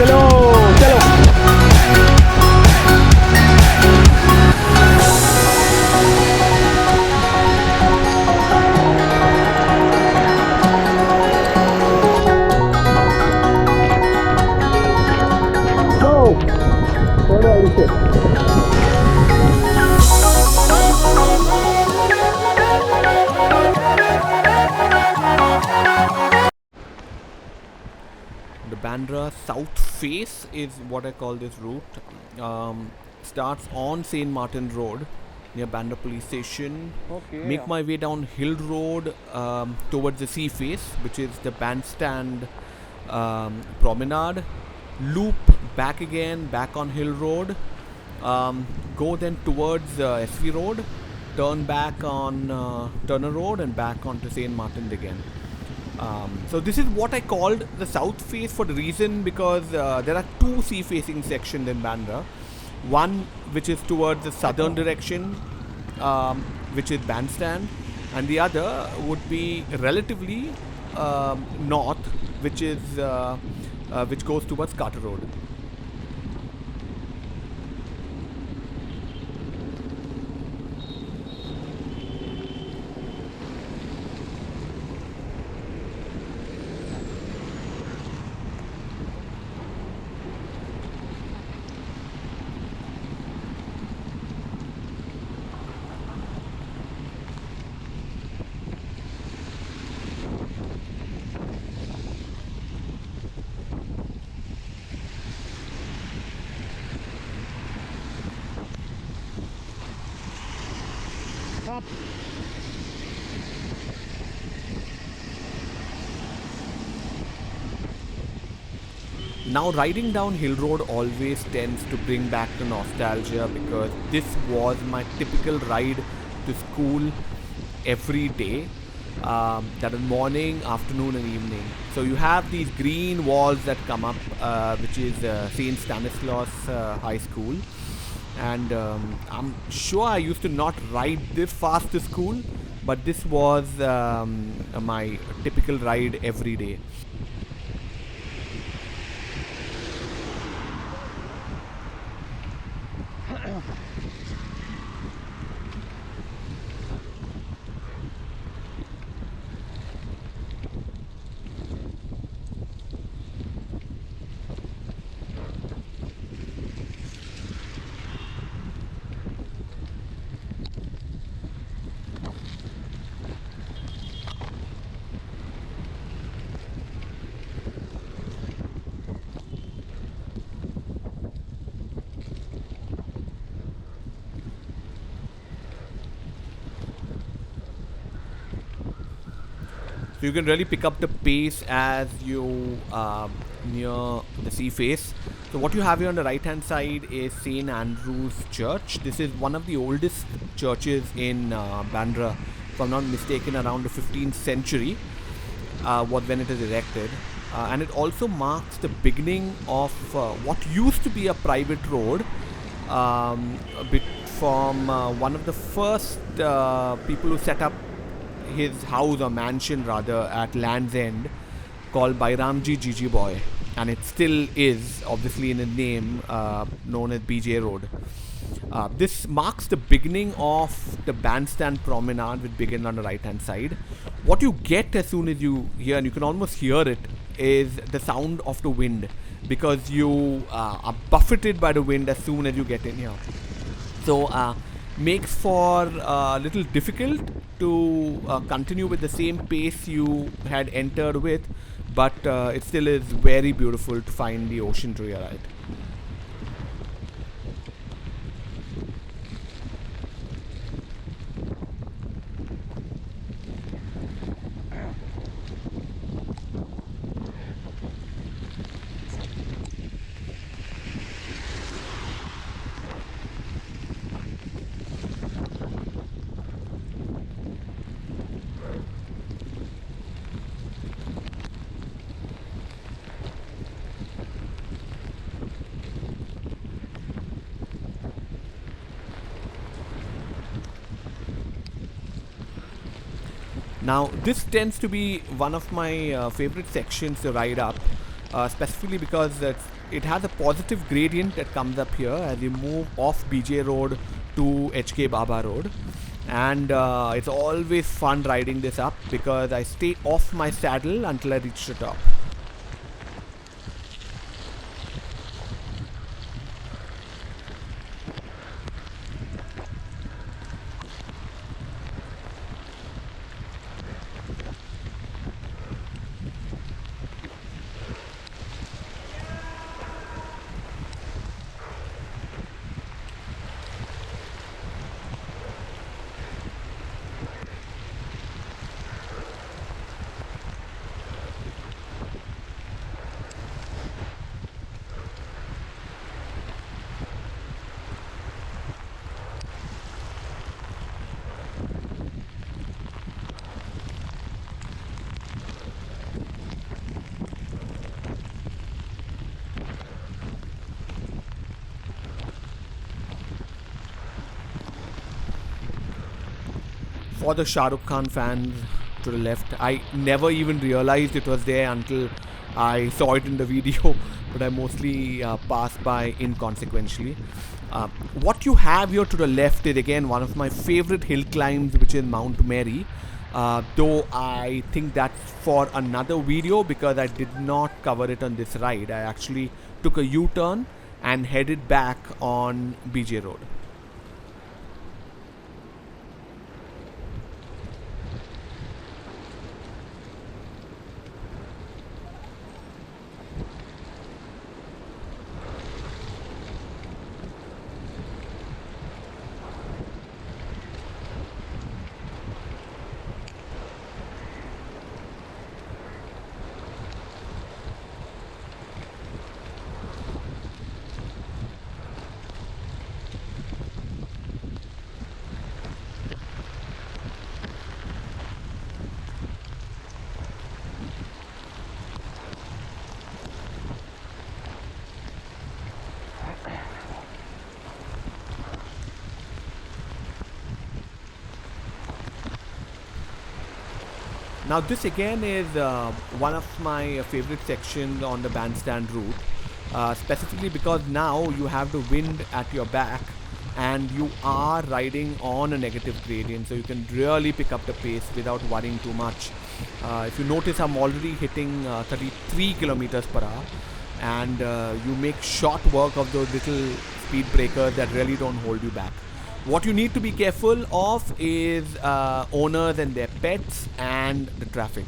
चलो चलो। The Bandra South Face is what I call this route. Starts on St. Martin Road near Bandra Police Station. Okay. Make my way down Hill Road towards the Sea Face, which is the bandstand promenade. Loop back again, back on Hill Road. Go then towards SV Road. Turn back on Turner Road and back onto St. Martin again. So this is what I called the south face for the reason because there are two sea facing sections in Bandra. One which is towards the southern direction, which is bandstand, and the other would be relatively north, which is which goes towards Carter Road. Stop. Now riding down Hill Road always tends to bring back the nostalgia because this was my typical ride to school every day. That is morning, afternoon and evening. So you have these green walls that come up, which is St. Stanislaus High School. And I'm sure I used to not ride this fast to school, but this was my typical ride every day. So you can really pick up the pace as you near the sea face. So what you have here on the right hand side is St. Andrew's Church. This is one of the oldest churches in Bandra, if I'm not mistaken, around the 15th century was when it is erected. And it also marks the beginning of what used to be a private road, a bit from one of the first people who set up his house or mansion rather at Land's End, called Bairamji Gigi Boy, and it still is obviously in a name known as BJ Road. This marks the beginning of the bandstand promenade, which begins on the right hand side. What you get as soon as you hear, and you can almost hear it, is the sound of the wind, because you are buffeted by the wind as soon as you get in here. So makes for a little difficult to continue with the same pace you had entered with, but it still is very beautiful to find the ocean to your right. Now, this tends to be one of my favorite sections to ride up specifically because it has a positive gradient that comes up here as you move off BJ Road to HK Baba Road. And it's always fun riding this up because I stay off my saddle until I reach the top. For the Shah Rukh Khan fans to the left, I never even realized it was there until I saw it in the video, but I mostly passed by inconsequentially. What you have here to the left is again one of my favorite hill climbs, which is Mount Mary. Though I think that's for another video because I did not cover it on this ride. I actually took a U-turn and headed back on BJ Road. Now this again is one of my favorite sections on the bandstand route, specifically because now you have the wind at your back and you are riding on a negative gradient, so you can really pick up the pace without worrying too much. If you notice, I'm already hitting 33 kilometers per hour, and you make short work of those little speed breakers that really don't hold you back. What you need to be careful of is owners and their pets and the traffic.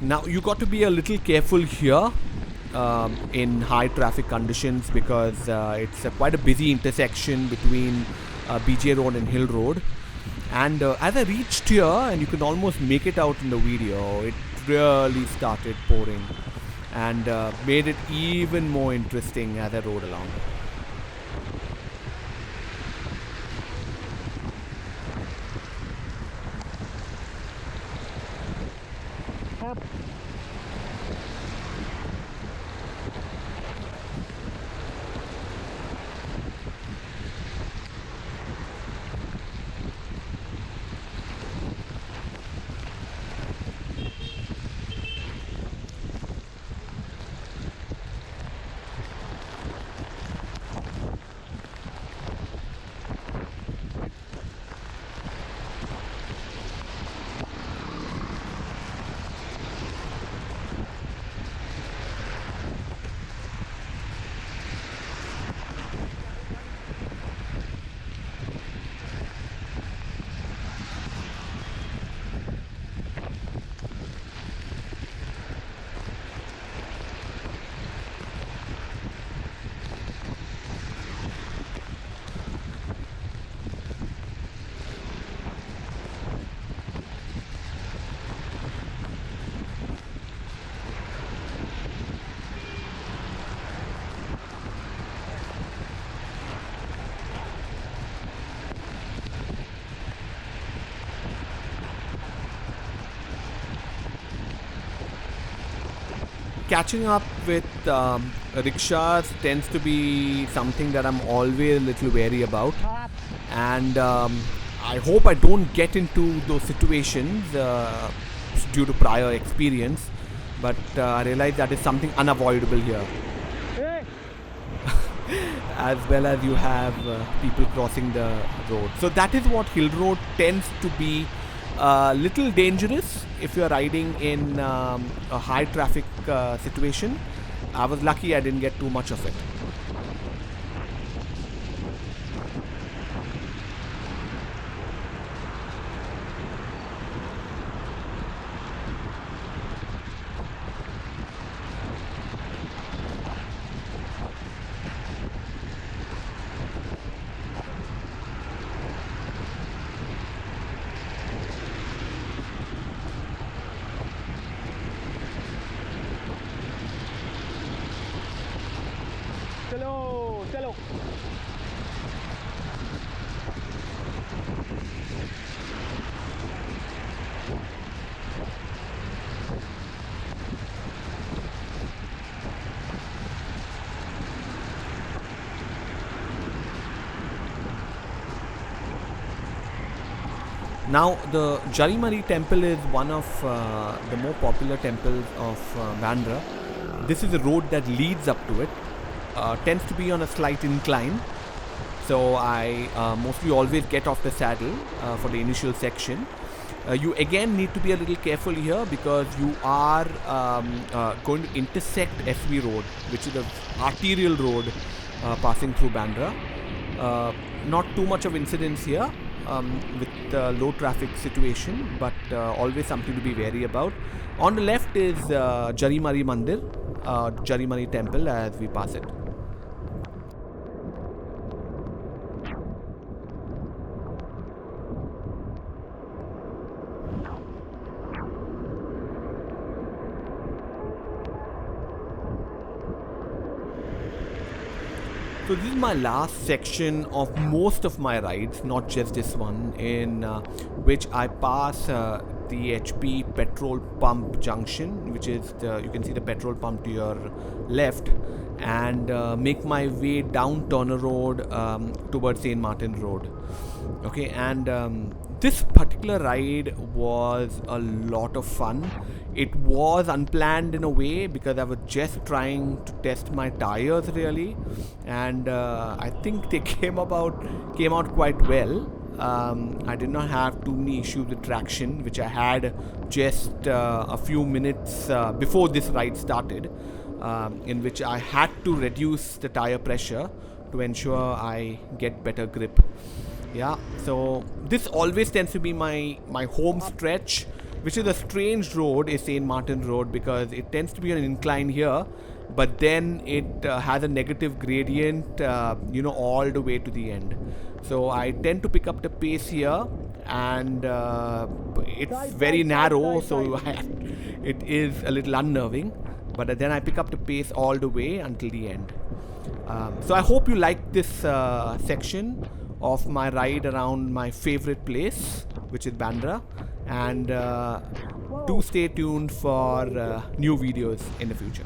Now you got to be a little careful here in high traffic conditions because it's quite a busy intersection between BJ Road and Hill Road. And as I reached here, and you can almost make it out in the video, it really started pouring and made it even more interesting as I rode along. catching up with rickshaws tends to be something that I'm always a little wary about, and I hope I don't get into those situations due to prior experience, but I realize that is something unavoidable here. As well as you have people crossing the road. So that is what hill road tends to be a little dangerous if you're riding in a high traffic situation. I was lucky I didn't get too much of it. चलो चलो Now, the Jarimari temple is one of the more popular temples of Bandra. This is a road that leads up to it. Tends to be on a slight incline. So I mostly always get off the saddle for the initial section. You again need to be a little careful here because you are going to intersect SV Road, which is an arterial road passing through Bandra. Not too much of incidents here with the low traffic situation, but always something to be wary about. On the left is Jarimari Mandir, Jarimari temple as we pass it. So this is my last section of most of my rides, not just this one, in which I pass the HP petrol pump junction, which is you can see the petrol pump to your left, and make my way down Turner Road towards St. Martin Road. Okay, and this particular ride was a lot of fun. It was unplanned in a way because I was just trying to test my tires really, and I think they came out quite well. I did not have too many issues with traction, which I had just a few minutes before this ride started, in which I had to reduce the tire pressure to ensure I get better grip. Yeah, so this always tends to be my home stretch, which is a strange road, is St. Martin Road, because it tends to be an incline here, but then it has a negative gradient, all the way to the end. So I tend to pick up the pace here, and it's very narrow, so it is a little unnerving, but then I pick up the pace all the way until the end. So I hope you like this section of my ride around my favorite place, which is Bandra, and do stay tuned for new videos in the future.